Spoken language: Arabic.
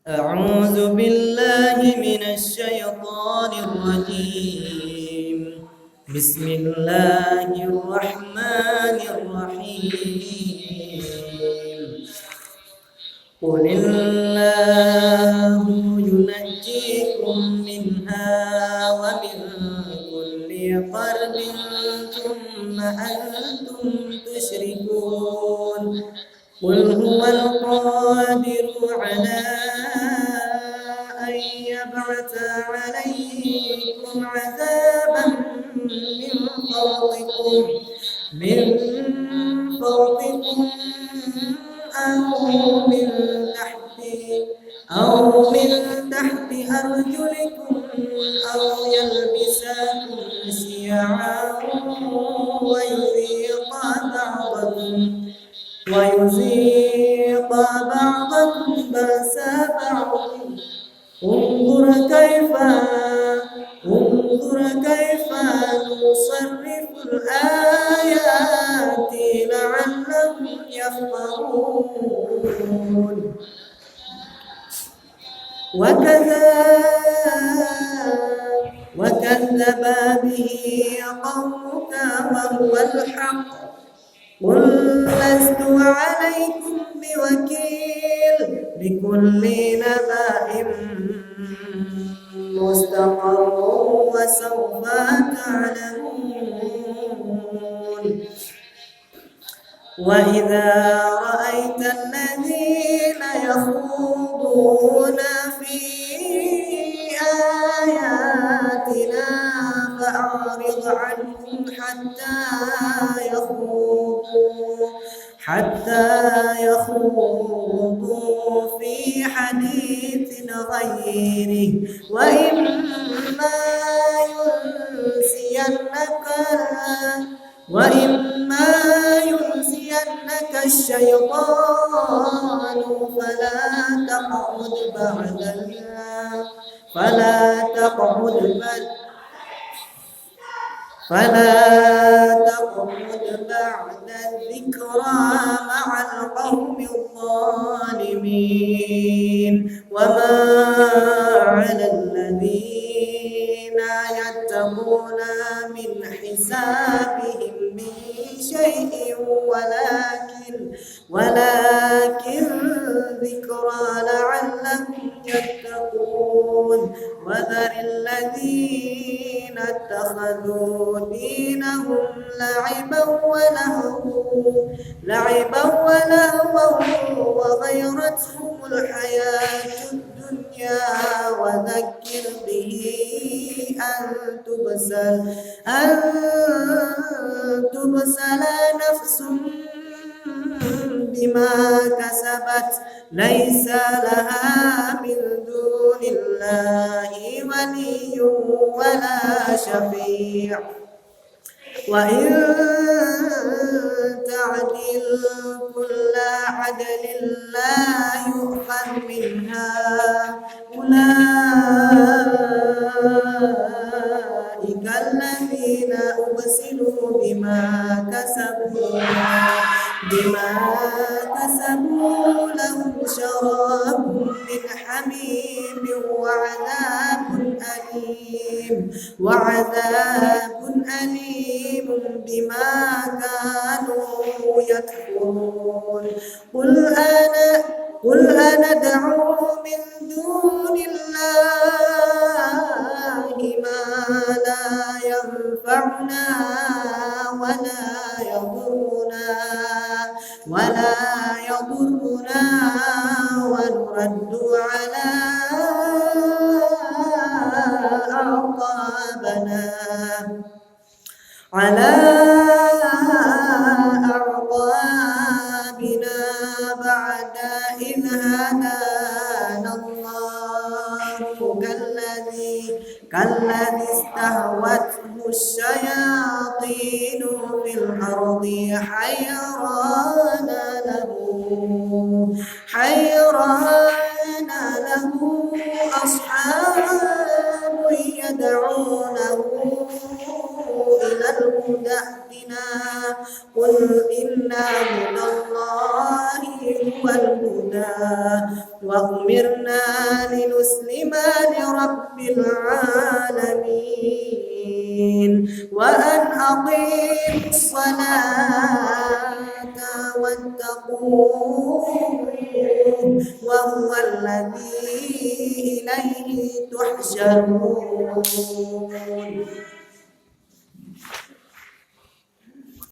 أعوذ بالله من الشيطان الرجيم. بسم الله الرحمن الرحيم. قل الله ينجيكم منها ومن كل قرب ثم أنتم تشركون. قل هو القادر على أن يبعث عليكم عذابا من فوقكم أو من تحت أرجلكم أو يلبسكم شيعا ويذيق بعضكم بأس بعض. انظر كيف نصرف الآيات لعلهم يفقهون. وكذب به قومك وهو الحق. قل لست عليكم بوكيل. لكل نبأ مستقر وسوف تعلمون. وإذا رأيت الذين يخوضون في آياتنا فأعرض عنهم حتى يخوضوا في حديث غيره. وإما ينسينك الشيطان فلا تقعد بعد الذكرى مع القوم الظالمين. وما على الذين يتقون من حسابهم من شيء ولكن ذكرى لعلهم يتقون. وذر الذين اتخذوا دينهم لعبا ولهوا وغيرتهم الحياة الدنيا. وذكر به أن تبسل نفس بما كسبت ليس لها من دون الله ولي ولا شفيع. وإن تعدل كل عدل لا يؤخذ منها. أولئك الذين أبسلوا بما كسبوا لهم شراب من حميم وعذاب أليم بما كانوا يكفرون. قل أندعو من دون الله ما لا ينفعنا ولا يضرنا ونرد على أعقابنا بعد إذ هدانا الله. كالذي استهوته الشياطين في الأرض حيران له أصحاب يدعونه إلى الهدى اهدنا. قل إن هدى الله هو الهدى الهدى وأمرنا لنسلم لرب العالمين وأن أقيموا الصلاة واتقوه وهو الذي إليه تحشرون.